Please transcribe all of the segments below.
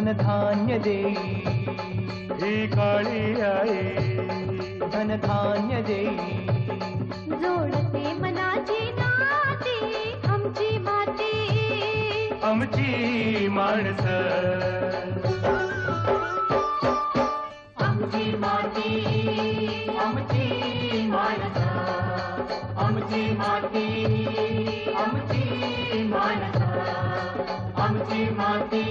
धन धान्य देई ही काळी आई धन धान्य देई जोडते मनाची नाती आमची माती आमची माणसं आमची माती आमची माणसं आमची माती आमची माणसं आमची माती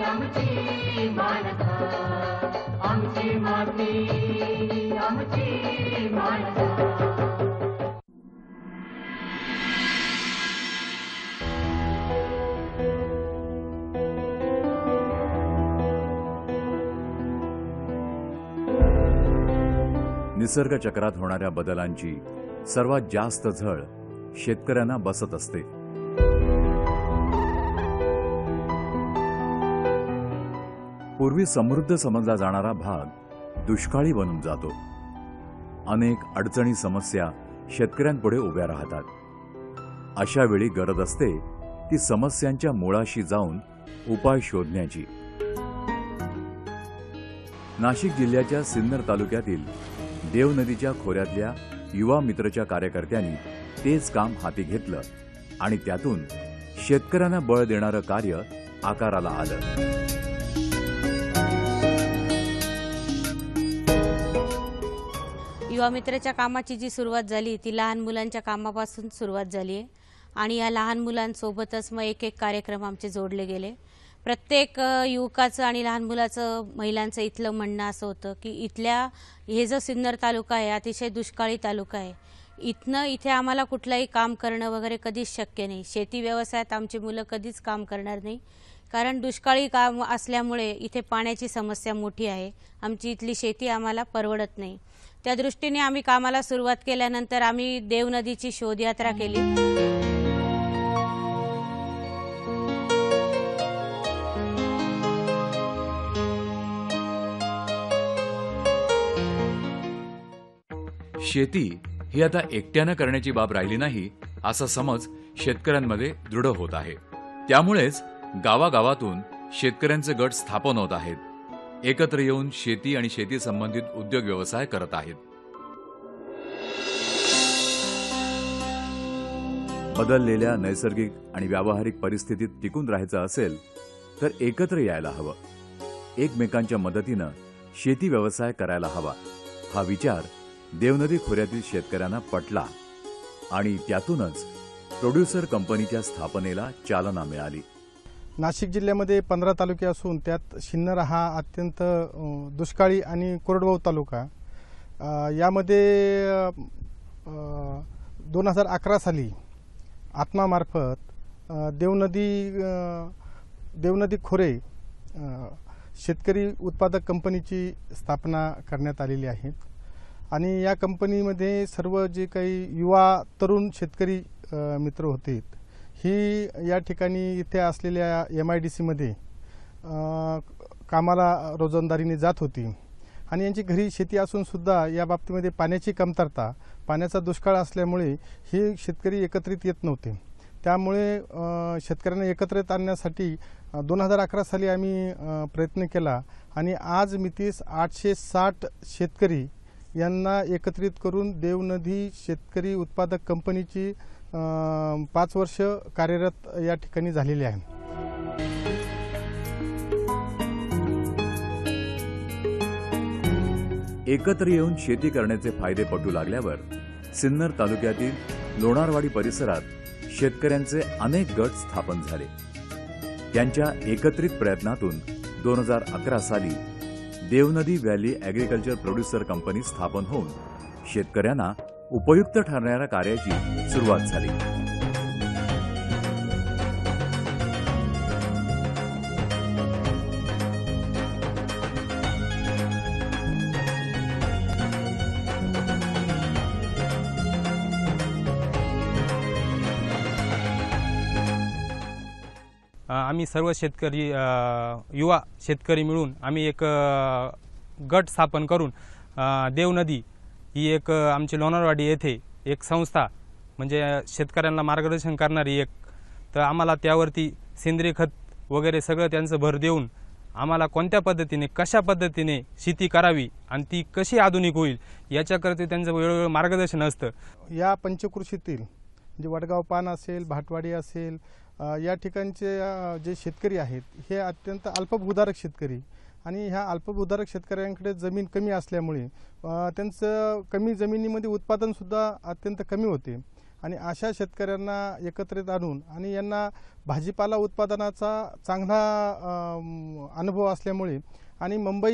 आमची माणसं आमची माती आमची माणसं निसर्ग चक्रात होणाऱ्या बदलांची सर्वात जास्त झळ शेतकऱ्यांना बसत असते। पूर्वी समृद्ध समजला जाणारा भाग दुष्काळी बनून जातो। अनेक अडचणी समस्या शेतकऱ्यांपुढे उभ्या राहतात। अशा वेळी गरज असते ती समस्यांच्या मुळाशी जाऊन उपाय शोधण्याची। नाशिक जिल्ह्याच्या सिन्नर तालुक्यातील देव नदीच्या खोऱ्यातल्या युवा मित्रच्या कार्यकर्त्यांनी तेच काम हाती घेतलं आणि त्यातून शेतकऱ्यांना बळ देणारं कार्य आकाराला आलं। युवा मित्रच्या कामाची जी सुरुवात झाली ती लहान मुलांच्या कामापासून सुरुवात झाली आहे आणि या लहान मुलांसोबतच मग एक कार्यक्रम आमचे जोडले गेले। प्रत्येक युवकाचं आणि लहान मुलाचं महिलांचं इथलं म्हणणं असं होतं की इथल्या हे जो सिन्नर तालुका आहे अतिशय दुष्काळी तालुका आहे। इथे आम्हाला कुठलंही काम करणं वगैरे कधीच शक्य नाही। शेती व्यवसायात आमची मुलं कधीच काम करणार नाही कारण दुष्काळी काम असल्यामुळे इथे पाण्याची समस्या मोठी आहे। आमची इथली शेती आम्हाला परवडत नाही। त्या दृष्टीने आम्ही कामाला सुरुवात केल्यानंतर आम्ही देव नदीची शोधयात्रा केली। शेती ही आता एकट्यानं करण्याची बाब राहिली नाही असा समज शेतकऱ्यांमध्ये दृढ होत आहे। त्यामुळेच गावागावातून शेतकऱ्यांचे गट स्थापन होत आहेत। एकत्र येऊन शेती आणि शेती संबंधित उद्योग व्यवसाय करत आहेत। बदललेल्या नैसर्गिक आणि व्यावहारिक परिस्थितीत टिकून राहायचं असेल तर एकत्र यायला हवं। एकमेकांच्या मदतीनं शेती व्यवसाय करायला हवा हा विचार देवनदी खोऱ्यातील शेतकऱ्यांना पटला आणि त्यातूनच प्रोड्युसर कंपनीच्या स्थापनेला चालना मिळाली। नाशिक जिल्ह्यामध्ये 15 तालुके असून त्यात सिन्नर हा अत्यंत दुष्काळी आणि कोरडवाहू तालुका। यामध्ये 2011 साली आत्मामार्फत देवनदी खोरे शेतकरी उत्पादक कंपनीची स्थापना करण्यात आलेली आहे आणि या कंपनीमध्ये सर्व जे काही युवा तरुण शेतकरी मित्र होते ही या ठिकाणी इथे असलेल्या MIDC मध्ये कामाला रोजंदारीने जात होती आणि यांची घरी शेती असून सुद्धा या बाबतीमध्ये पाण्याची कमतरता, पाण्याचा दुष्काळ असल्यामुळे हे शेतकरी एकत्रित येत नव्हते। त्यामुळे शेतकऱ्यांना एकत्रित आणण्यासाठी 2011 साली आम्ही प्रयत्न केला आणि आज मितीस 860 शेतकरी यांना एकत्रित करून देवनदी शेतकरी उत्पादक कंपनीची 5 वर्ष कार्यरत या ठिकाणी झालेली आहे। एकत्र येऊन शेती करण्याचे फायदे पटू लागल्यावर सिन्नर तालुक्यातील लोणारवाडी परिसरात शेतकऱ्यांचे अनेक गट स्थापन झाले। त्यांच्या एकत्रित प्रयत्नातून 2011 साली Devnadi valley agriculture producer company स्थापन होऊन शेतकऱ्यांना उपयुक्त ठरणाऱ्या कार्याची सुरुवात झाली। आम्ही सर्व शेतकरी युवा शेतकरी मिळून आम्ही एक गट स्थापन करून देवनदी ही एक आमची लोणारवाडी येथे एक संस्था म्हणजे शेतकऱ्यांना मार्गदर्शन करणारी एक, तर आम्हाला त्यावरती सेंद्रिय खत वगैरे सगळं त्यांचं भर देऊन आम्हाला कोणत्या पद्धतीने कशा पद्धतीने शेती करावी आणि ती कशी आधुनिक होईल याच्याकरता त्यांचं वेगवेगळं मार्गदर्शन असतं. या पंचकृषीतील म्हणजे वडगाव पान असेल, भाटवाडी असेल, या ठिकाणचे जे शेतकरी आहेत हे अत्यंत अल्पभूधारक शेतकरी आणि ह्या अल्पभूधारक शेतकऱ्यांकडे जमीन कमी असल्यामुळे त्यांचं कमी जमिनीमध्ये उत्पादनसुद्धा अत्यंत कमी होते आणि अशा शेतकऱ्यांना एकत्रित आणून आणि यांना भाजीपाला उत्पादनाचा चांगला अनुभव असल्यामुळे आणि मुंबई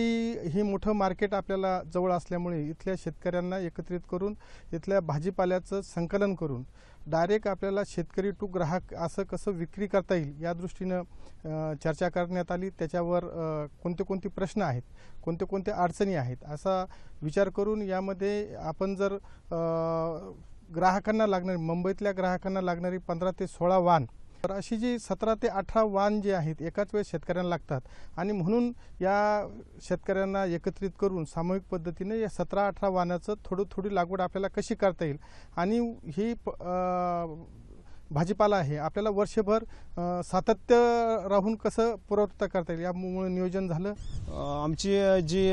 ही मोठं मार्केट आपल्याला जवळ असल्यामुळे इथल्या शेतकऱ्यांना एकत्रित करून इथल्या भाजीपाल्याचं संकलन करून डायरेक्ट आपल्याला शेतकरी टू ग्राहक असं कसं विक्री करता येईल या दृष्टीनं चर्चा करण्यात आली. त्याच्यावर कोणते कोणते प्रश्न आहेत, कोणते कोणते अडचणी आहेत असा विचार करून यामध्ये आपण जर ग्राहकांना लागणारी मुंबईतल्या ग्राहकांना लागणारी 15 ते 16 वाहन तर अशी जी 17 ते 18 वाहन जे आहेत एकाच वेळेस शेतकऱ्यांना लागतात आणि म्हणून या शेतकऱ्यांना एकत्रित करून सामूहिक पद्धतीने या 17-18 वाहनाचं थोडी लागवड आपल्याला कशी करता येईल आणि ही भाजीपाला आहे आपल्याला वर्षभर सातत्य राहून कसं पुरवठा करता येईल यामुळे नियोजन झालं. आमची जी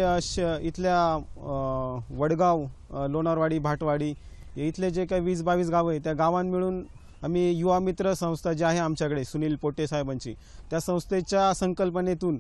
इथल्या वडगाव, लोणारवाडी, भाटवाडी इथले जे काही 20-22 गावं आहे त्या गावां मिळून आम्ही युवा मित्र संस्था जी आहे आमच्याकडे सुनील पोटे साहेबांची त्या संस्थेच्या संकल्पनेतून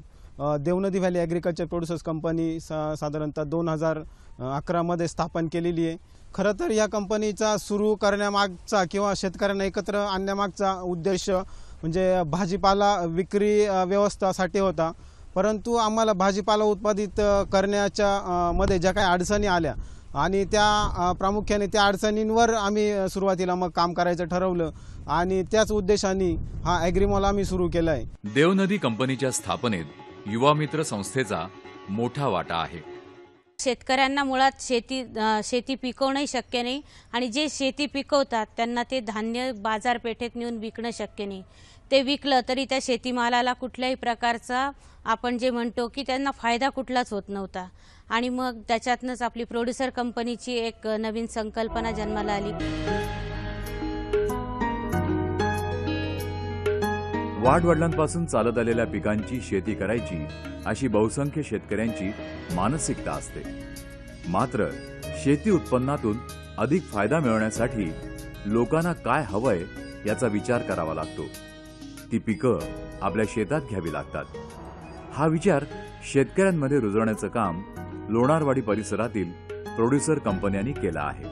Devnadi valley agriculture producers company साधारणतः 2011 स्थापन केलेली आहे. खरं तर या कंपनीचा सुरू करण्यामागचा किंवा शेतकऱ्यांना एकत्र आणण्यामागचा उद्देश म्हणजे भाजीपाला विक्री व्यवस्थासाठी होता. परंतु आम्हाला भाजीपाला उत्पादित करण्याच्या मध्ये ज्या काही अडचणी आल्या आणि त्या प्रामुख्याने त्या अडचणींवर आम्ही सुरुवातीला मग काम करायचं ठरवलं आणि त्याच उद्देशाने हा ॲग्रीमॉल आम्ही सुरू केला आहे. देवनदी कंपनीच्या स्थापनेत युवा मित्र संस्थेचा मोठा वाटा आहे. शेतकऱ्यांना मुळात शेती पिकवणंही शक्य नाही आणि जे शेती पिकवतात त्यांना ते धान्य बाजारपेठेत नेऊन विकणं शक्य नाही. ते विकलं तरी त्या शेतीमालाला कुठल्याही प्रकारचा आपण जे म्हणतो की त्यांना फायदा कुठलाच होत नव्हता आणि मग त्याच्यातनंच आपली प्रोड्युसर कंपनीची एक नवीन संकल्पना जन्माला आली. वाडवडिलांपासून चालत आलेल्या पिकांची शेती करायची अशी बहुसंख्य शेतकऱ्यांची मानसिकता असते. मात्र शेती उत्पन्नातून अधिक फायदा मिळवण्यासाठी लोकांना काय हवंय याचा विचार करावा लागतो. ती पिकं आपल्या शेतात घ्यावी लागतात. हा विचार शेतकऱ्यांमध्ये रुजवण्याचं काम लोणारवाडी परिसरातील प्रोड्युसर कंपन्यांनी केला आहे.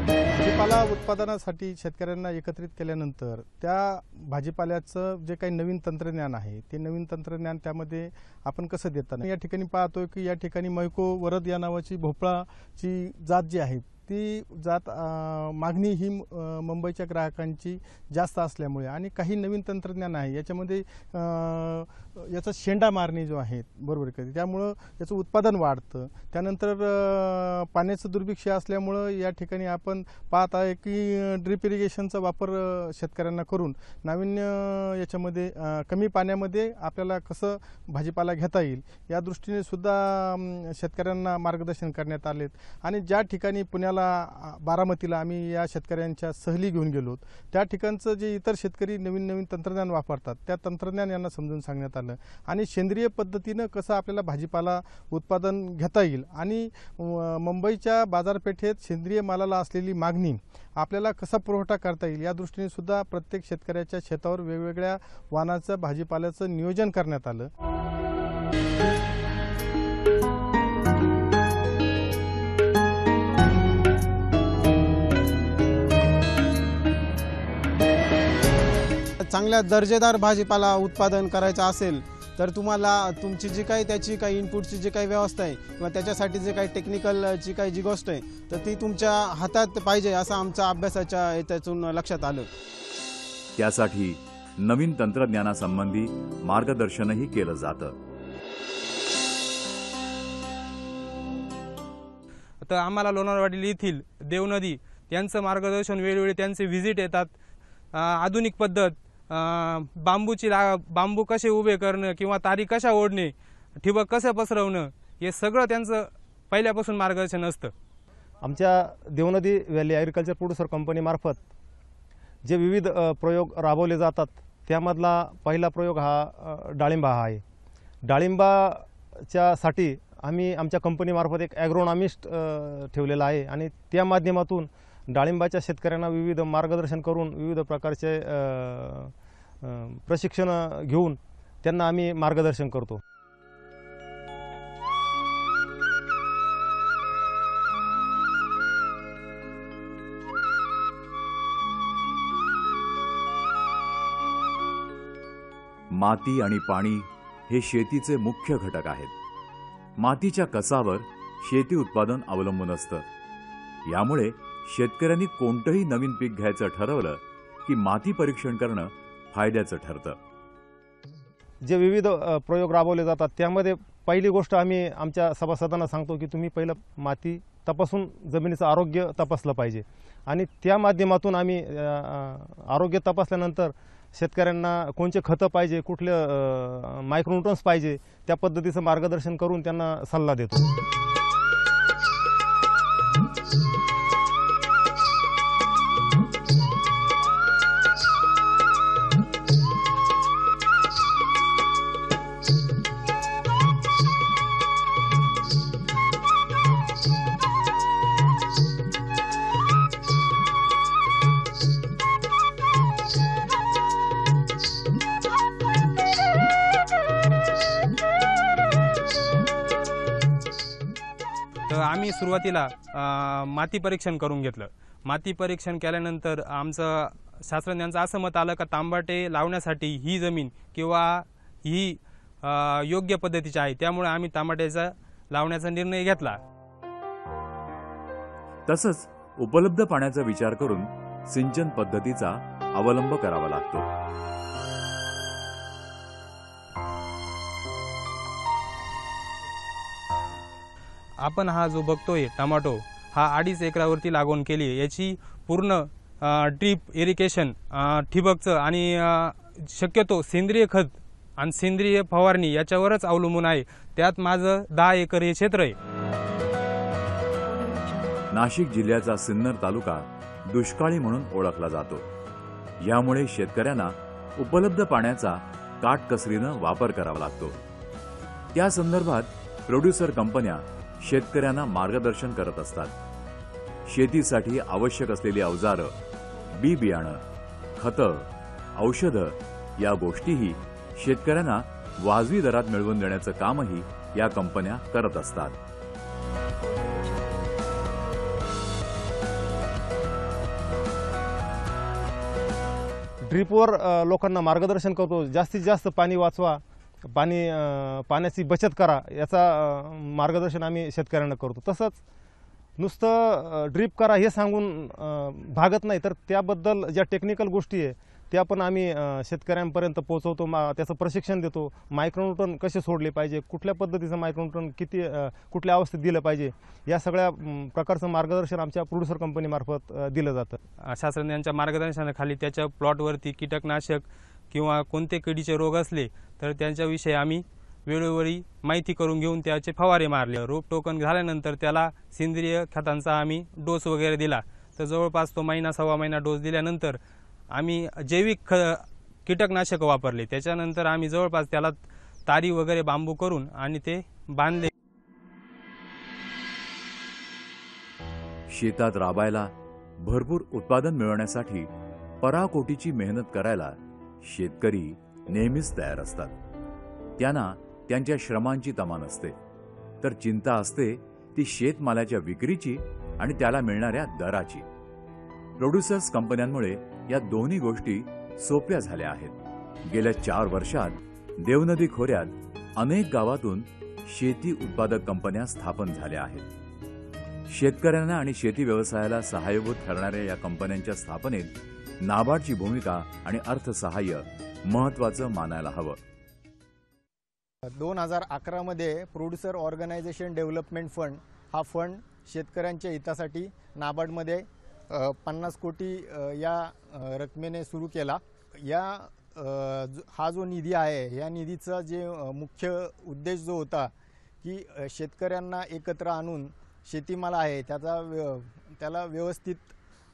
भाजीपाला उत्पादनासाठी शेतकऱ्यांना एकत्रित केल्यानंतर त्या भाजीपाल्याचं जे काही नवीन तंत्रज्ञान आहे ते नवीन तंत्रज्ञान त्यामध्ये आपण कसं देताना या ठिकाणी पाहतोय की या ठिकाणी मैको वरद या नावाची भोपळाची जात जी आहे ती जात मागणी ही मुंबईच्या ग्राहकांची जास्त असल्यामुळे आणि काही नवीन तंत्रज्ञान आहे याच्यामध्ये याचा शेंडा मारणे जो आहे बरोबर करते त्यामुळं याचं उत्पादन वाढतं. त्यानंतर पाण्याचं दुर्भिक्ष असल्यामुळं या ठिकाणी आपण पाहत आहे की ड्रिप इरिगेशनचा वापर शेतकऱ्यांना करून नाविन्य याच्यामध्ये कमी पाण्यामध्ये आपल्याला कसं भाजीपाला घेता येईल या दृष्टीने सुद्धा शेतकऱ्यांना मार्गदर्शन करण्यात आलेत. आणि ज्या ठिकाणी पुण्याला बारामतीला आम्ही या शेतकऱ्यांच्या सहली घेऊन गेलो त्या ठिकाणचं जे इतर शेतकरी नवीन तंत्रज्ञान वापरतात त्या तंत्रज्ञान यांना समजून सांगण्यात आलं आणि सेंद्रिय पद्धतीनं कसं आपल्याला भाजीपाला उत्पादन घेता येईल आणि मुंबईच्या बाजारपेठेत सेंद्रिय मालाला असलेली मागणी आपल्याला कसा पुरवठा करता येईल या दृष्टीने सुद्धा प्रत्येक शेतकऱ्याच्या शेतावर वेगवेगळ्या वाहनाचं भाजीपाल्याचं नियोजन करण्यात आलं. चांगल्या दर्जेदार भाजीपाला उत्पादन करायचं असेल तर तुम्हाला तुमची जी काही त्याची काही इनपुटची जी काही व्यवस्था आहे किंवा त्याच्यासाठी जे काही टेक्निकलची काही जी गोष्ट आहे तर ती तुमच्या हातात पाहिजे असं आमच्या अभ्यासाच्या याच्यातून लक्षात आलं. त्यासाठी नवीन तंत्रज्ञानासंबंधी मार्गदर्शनही केलं जातं. आता आम्हाला लोणारवाडी येथील देवनदी यांचं मार्गदर्शन वेळोवेळी त्यांचे व्हिजिट येतात. आधुनिक पद्धत बांबू कसे उभे करणं किंवा तारी कशा ओढणे ठिबक कसं पसरवणं हे सगळं त्यांचं पहिल्यापासून मार्गदर्शन असतं. आमच्या देवनदी व्हॅली ॲग्रिकल्चर प्रोड्युसर कंपनीमार्फत जे विविध प्रयोग राबवले जातात त्यामधला पहिला प्रयोग हा डाळिंबा हा आहे. डाळिंबाच्यासाठी आम्ही आमच्या कंपनीमार्फत एक ॲग्रोनॉमिस्ट ठेवलेला आहे आणि त्या माध्यमातून डाळिंबाच्या शेतकऱ्यांना विविध मार्गदर्शन करून विविध प्रकारचे प्रशिक्षण घेऊन त्यांना आम्ही मार्गदर्शन करतो. माती आणि पाणी हे शेतीचे मुख्य घटक आहेत. मातीच्या कसावर शेती उत्पादन अवलंबून असतं. यामुळे शेतकऱ्यांनी कोणतंही नवीन पीक घ्यायचं ठरवलं की माती परीक्षण करणं फायद्याचं ठरतं. जे विविध प्रयोग राबवले जातात त्यामध्ये पहिली गोष्ट आम्ही आमच्या सभासदांना सांगतो की तुम्ही पहिलं माती तपासून जमिनीचं आरोग्य तपासलं पाहिजे आणि त्या माध्यमातून आम्ही आरोग्य तपासल्यानंतर शेतकऱ्यांना कोणते खतं पाहिजे, कुठले मायक्रोन्यूट्रन्स पाहिजे त्या पद्धतीचं मार्गदर्शन करून त्यांना सल्ला देतो. तर आम्ही सुरुवातीला माती परीक्षण करून घेतलं. माती परीक्षण केल्यानंतर आमचं शास्त्रज्ञांचं असं मत आलं का तांबाटे लावण्यासाठी ही जमीन किंवा ही योग्य पद्धतीची आहे, त्यामुळे आम्ही तांबाट्याचा लावण्याचा निर्णय घेतला. तसंच उपलब्ध पाण्याचा विचार करून सिंचन पद्धतीचा अवलंब करावा लागतो. आपण हा जो बघतोय टमाटो हा 2.5 एकरावरती लागवड केली आहे. याची पूर्ण ड्रीप इरिगेशन ठिबकचं आणि शक्यतो सेंद्रिय खत आणि सेंद्रिय फवारणी याच्यावरच अवलंबून आहे. त्यात माझं 10 एकर हे क्षेत्र आहे. नाशिक जिल्ह्याचा सिन्नर तालुका दुष्काळी म्हणून ओळखला जातो. यामुळे शेतकऱ्यांना उपलब्ध पाण्याचा काटकसरीनं वापर करावा लागतो. त्या संदर्भात प्रोड्युसर कंपन्या शेतकऱ्यांना मार्गदर्शन करत असतात. शेतीसाठी आवश्यक असलेली अवजारं, बी बियाणं, खतं, औषधं या गोष्टीही शेतकऱ्यांना वाजवी दरात मिळवून देण्याचं कामही या कंपन्या करत असतात. ड्रीपवर लोकांना मार्गदर्शन करतो. जास्तीत जास्त पाणी वाचवा, पाण्याची बचत करा याचा मार्गदर्शन आम्ही शेतकऱ्यांना करतो. तसंच नुसतं ड्रीप करा हे सांगून भागत नाही, तर त्याबद्दल ज्या टेक्निकल गोष्टी आहे त्या पण आम्ही शेतकऱ्यांपर्यंत पोहोचवतो. त्याचं प्रशिक्षण देतो. मायक्रोन्यूट्रन कसे सोडले पाहिजे, कुठल्या पद्धतीचं मायक्रोन्यूट्रन किती कुठल्या अवस्थेत दिलं पाहिजे या सगळ्या प्रकारचं मार्गदर्शन आमच्या प्रोड्युसर कंपनीमार्फत दिलं जातं. शास्त्रज्ञांच्या मार्गदर्शनाखाली त्याच्या प्लॉटवरती कीटकनाशक किंवा कोणते किडीचे रोग असले तर त्यांच्याविषयी आम्ही वेळोवेळी माहिती करून घेऊन त्याचे फवारे मारले. रोप टोकन झाल्यानंतर त्याला सेंद्रिय खतांचा आम्ही डोस वगैरे दिला. तर जवळपास तो महिना सव्वा महिना डोस दिल्यानंतर आम्ही जैविक कीटकनाशक वापरले. त्याच्यानंतर आम्ही जवळपास त्याला तारी वगैरे बांबू करून आणि ते बांधले. शेतात राबायला, भरपूर उत्पादन मिळवण्यासाठी पराकोटीची मेहनत करायला शेतकरी नेहमीच तयार असतात. त्यांना त्यांच्या श्रमांची तमा नसते, तर चिंता असते ती शेतमालाच्या विक्रीची आणि त्याला मिळणाऱ्या दराची. प्रोड्युसर्स कंपन्यांमुळे या दोन्ही गोष्टी सोप्या झाल्या आहेत. गेल्या 4 वर्षात देवनदी खोऱ्यात अनेक गावातून शेती उत्पादक कंपन्या स्थापन झाल्या आहेत. शेतकऱ्यांना आणि शेती व्यवसायाला सहाय्यभूत ठरणाऱ्या या कंपन्यांच्या स्थापनेत नाबार्डची भूमिका आणि अर्थसहाय्य महत्त्वाचं मानायला हवं. 2011 मध्ये प्रोड्युसर ऑर्गनायझेशन डेव्हलपमेंट फंड हा फंड शेतकऱ्यांच्या हितासाठी नाबार्डमध्ये 50 कोटी या रकमेने सुरू केला. हा जो निधी आहे या निधीचा जे मुख्य उद्देश जो होता की शेतकऱ्यांना एकत्र आणून शेतीमाल आहे त्याला व्यवस्थित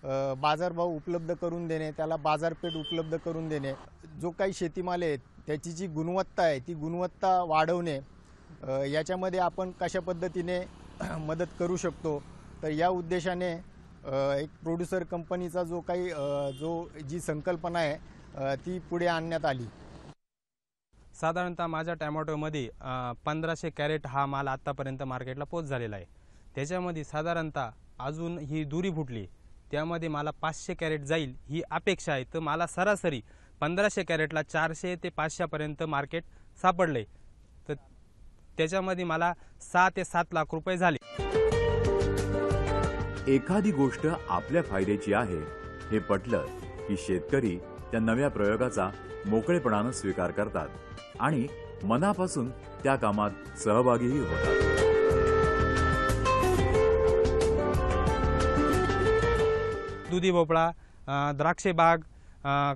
बाजारभाव उपलब्ध करून देणे, त्याला बाजारपेठ उपलब्ध करून देणे, जो काही शेतीमाल आहे त्याची जी गुणवत्ता आहे ती गुणवत्ता वाढवणे, याच्यामध्ये आपण कशा पद्धतीने मदत करू शकतो. तर या उद्देशाने एक प्रोड्युसर कंपनीचा जी संकल्पना आहे ती पुढे आणण्यात आली. साधारणतः माझ्या टॅमॅटोमध्ये 1500 कॅरेट हा माल आत्तापर्यंत मार्केटला पोच झालेला आहे. त्याच्यामध्ये साधारणतः अजून ही दुरी फुटली, त्यामध्ये मला 500 कॅरेट जाईल ही अपेक्षा आहे. तर मला सरासरी 1500 कॅरेटला 400 ते 500पर्यंत मार्केट सापडले. तर त्याच्यामध्ये मला 6 ते 7 लाख रुपये झाले. एखादी गोष्ट आपल्या फायद्याची आहे हे पटलं की शेतकरी त्या नव्या प्रयोगाचा मोकळेपणानं स्वीकार करतात आणि मनापासून त्या कामात सहभागीही होतात. दुधी भोपळा, द्राक्षे बाग,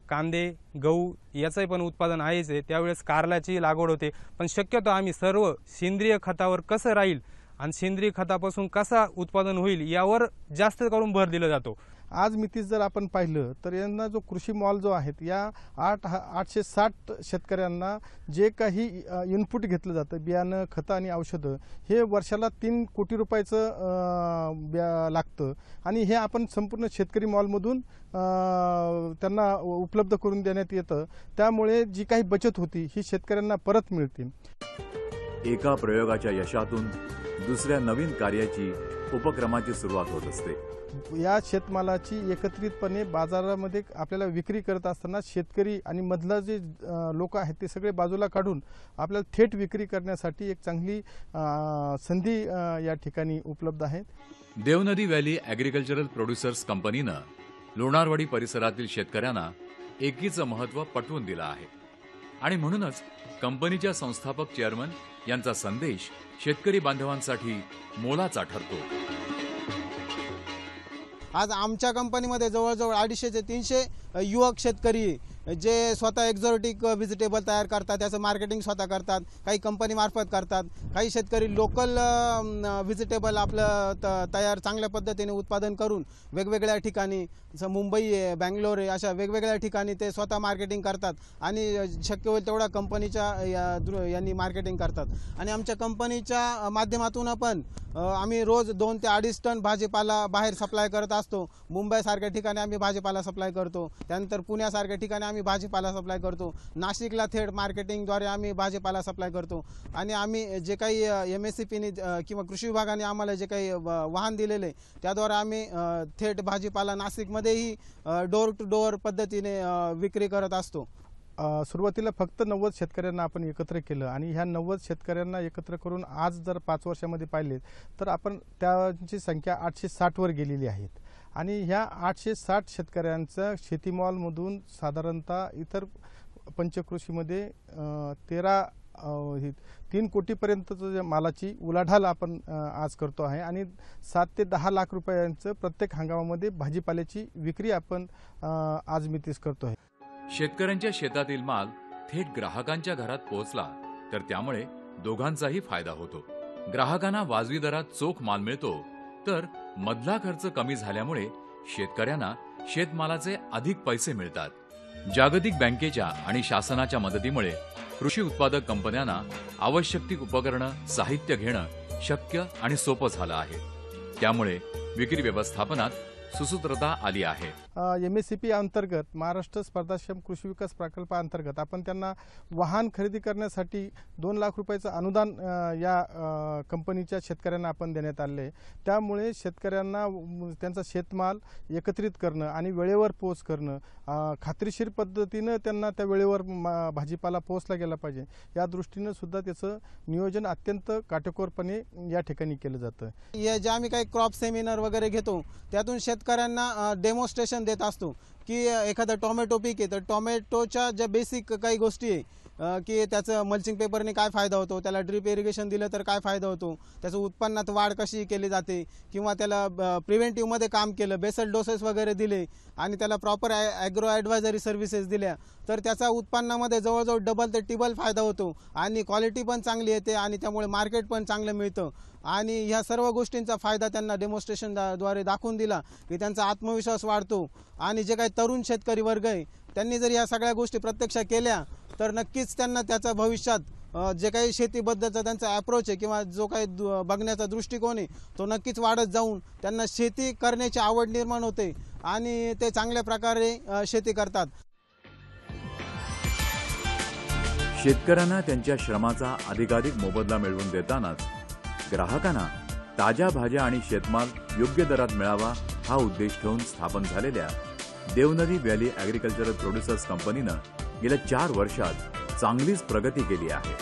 कांदे, गहू याचंही पण उत्पादन आहेच आहे. त्यावेळेस कारल्याची लागवड होते. पण शक्यतो आम्ही सर्व सेंद्रिय खतावर कसं राहील आणि सेंद्रिय खतापासून कसा उत्पादन होईल यावर जास्त करून भर दिला जातो. आज मितीस जर आपण पाहिलं तर यांना जो कृषी मॉल जो आहे या 860 शेतकऱ्यांना जे काही इनपुट घेतलं जातं, बियाणं, खतं आणि औषधं, हे वर्षाला 3 कोटी रुपयाचं लागतं आणि हे आपण संपूर्ण शेतकरी मॉलमधून त्यांना उपलब्ध करून देण्यात येतं. त्यामुळे जी काही बचत होती ही शेतकऱ्यांना परत मिळते. एका प्रयोगाच्या यशातून दुसऱ्या नवीन कार्याची, उपक्रमाची सुरुवात होत असते. या शेतमालाची एकत्रितपणे बाजारामध्ये आपल्याला विक्री करत असताना शेतकरी आणि मधला जे लोक आहेत ते सगळे बाजूला काढून आपल्याला थेट विक्री करण्यासाठी एक चांगली संधी या ठिकाणी उपलब्ध आहे. देवनदी व्हॅली ॲग्रिकल्चरल प्रोड्युसर्स कंपनीनं लोणारवाडी परिसरातील शेतकऱ्यांना एकीचं महत्त्व पटवून दिलं आहे आणि म्हणूनच कंपनीच्या संस्थापक चेअरमन यांचा संदेश शेतकरी बांधवांसाठी मोलाचा ठरतो. आज आमच्या कंपनीमध्ये जवळजवळ 250 ते 300 युवक शेतकरी जे स्वतः एक्झॉटिक व्हेजिटेबल तयार करतात, त्याचं मार्केटिंग स्वतः करतात, काही कंपनी मार्फत करतात, काही शेतकरी लोकल व्हेजिटेबल आपलं तयार चांगल्या पद्धतीने उत्पादन करून वेगवेगळ्या ठिकाणी, जसं मुंबई आहे, बँगलोर आहे, अशा वेगवेगळ्या ठिकाणी ते स्वतः मार्केटिंग करतात आणि शक्य होईल तेवढा कंपनीच्या यांनी मार्केटिंग करतात. आणि आमच्या कंपनीच्या माध्यमातून आपण आम्ही रोज 2 ते 2.5 टन भाजीपाला बाहेर सप्लाय करत असतो. मुंबईसारख्या ठिकाणी आम्ही भाजीपाला सप्लाय करतो, त्यानंतर पुण्यासारख्या ठिकाणी आम्ही भाजीपाला सप्लाय करतो, नाशिकला थेट मार्केटिंगद्वारे आम्ही भाजीपाला सप्लाय करतो. आणि आम्ही जे काही MSCPने किंवा कृषी विभागाने आम्हाला जे काही वाहन दिलेले त्याद्वारे आम्ही थेट भाजीपाला नाशिकमध्येही डोर टू डोअर पद्धतीने विक्री करत असतो. सुरुवातीला फक्त 90 शेतकऱ्यांना आपण एकत्र केलं आणि ह्या 90 शेतकऱ्यांना एकत्र करून आज जर 5 वर्षामध्ये पाहिले तर आपण त्यांची संख्या 860 वर गेलेली आहे. आणि ह्या 860 शेतकऱ्यांचं शेतीमॉलमधून साधारणतः इतर पंचकृषीमध्ये 3 कोटीपर्यंतचं मालाची उलाढाल आपण आज करतो आहे आणि 7 ते 10 लाख रुपयांचं प्रत्येक हंगामामध्ये भाजीपाल्याची विक्री आपण आज मितीस करतो आहे. शेतकऱ्यांच्या शेतातील माल थेट ग्राहकांच्या घरात पोहोचला तर त्यामुळे दोघांचाही फायदा होतो. ग्राहकांना वाजवी दरात चोख माल मिळतो तर मधला खर्च कमी झाल्यामुळे शेतकऱ्यांना शेतमालाचे अधिक पैसे मिळतात. जागतिक बँकेच्या आणि शासनाच्या मदतीमुळे कृषी उत्पादक कंपन्यांना आवश्यक ती उपकरणं, साहित्य घेणं शक्य आणि सोपं झालं आहे. त्यामुळे विक्री व्यवस्थापनात सुसूत्रता आली आहे. MSCP अंतर्गत महाराष्ट्र स्पर्धाक्षम कृषी विकास प्रकल्पाअंतर्गत आपण त्यांना वाहन खरेदी करण्यासाठी 2 लाख रुपयाचं अनुदान या कंपनीच्या शेतकऱ्यांना आपण देण्यात आले. त्यामुळे शेतकऱ्यांना त्यांचा शेतमाल एकत्रित करणं आणि वेळेवर पोच करणं, खात्रीशीर पद्धतीनं त्यांना त्या वेळेवर भाजीपाला पोहोचला गेला पाहिजे या दृष्टीनं सुद्धा त्याचं नियोजन अत्यंत काटेकोरपणे या ठिकाणी केलं जातं. जे आम्ही काही क्रॉप सेमिनार वगैरे घेतो त्यातून शेतकऱ्यांना डेमॉन्स्ट्रेशन देत असतो की एखादं टोमॅटो पीक आहे तर टोमॅटोच्या ज्या बेसिक काही गोष्टी आहे की त्याचं मल्चिंग पेपरने काय फायदा होतो, त्याला ड्रीप इरिगेशन दिलं तर काय फायदा होतो, त्याचं उत्पन्नात वाढ कशी केली जाते, किंवा त्याला प्रिव्हेंटिव्हमध्ये काम केलं, बेसल डोसेस वगैरे दिले आणि त्याला प्रॉपर ॲग्रो ॲडवायझरी सर्व्हिसेस दिल्या तर त्याचा उत्पन्नामध्ये जवळजवळ डबल ते टिबल फायदा होतो आणि क्वालिटी पण चांगली येते आणि त्यामुळे मार्केट पण चांगलं मिळतं. आणि ह्या सर्व गोष्टींचा फायदा त्यांना डेमॉन्स्ट्रेशनद्वारे दाखवून दिला की त्यांचा आत्मविश्वास वाढतो. आणि जे काही तरुण शेतकरी वर्ग आहे त्यांनी जर या सगळ्या गोष्टी प्रत्यक्ष केल्या तर नक्कीच त्यांना त्याचा भविष्यात जे काही शेतीबद्दलचा त्यांचा अप्रोच आहे किंवा जो काही बघण्याचा दृष्टिकोन आहे तो नक्कीच वाढत जाऊन त्यांना शेती करण्याची आवड निर्माण होते आणि ते चांगल्या प्रकारे शेती करतात. शेतकऱ्यांना त्यांच्या श्रमाचा अधिकाधिक मोबदला मिळवून देतानाच ग्राहकांना ताज्या भाज्या आणि शेतमाल योग्य दरात मिळावा हा उद्देश ठेवून स्थापन झालेल्या देवनदी व्हॅली ॲग्रिकल्चरल प्रोड्युसर्स कंपनीनं गेल्या 4 वर्षात चांगलीच प्रगती केली आहे.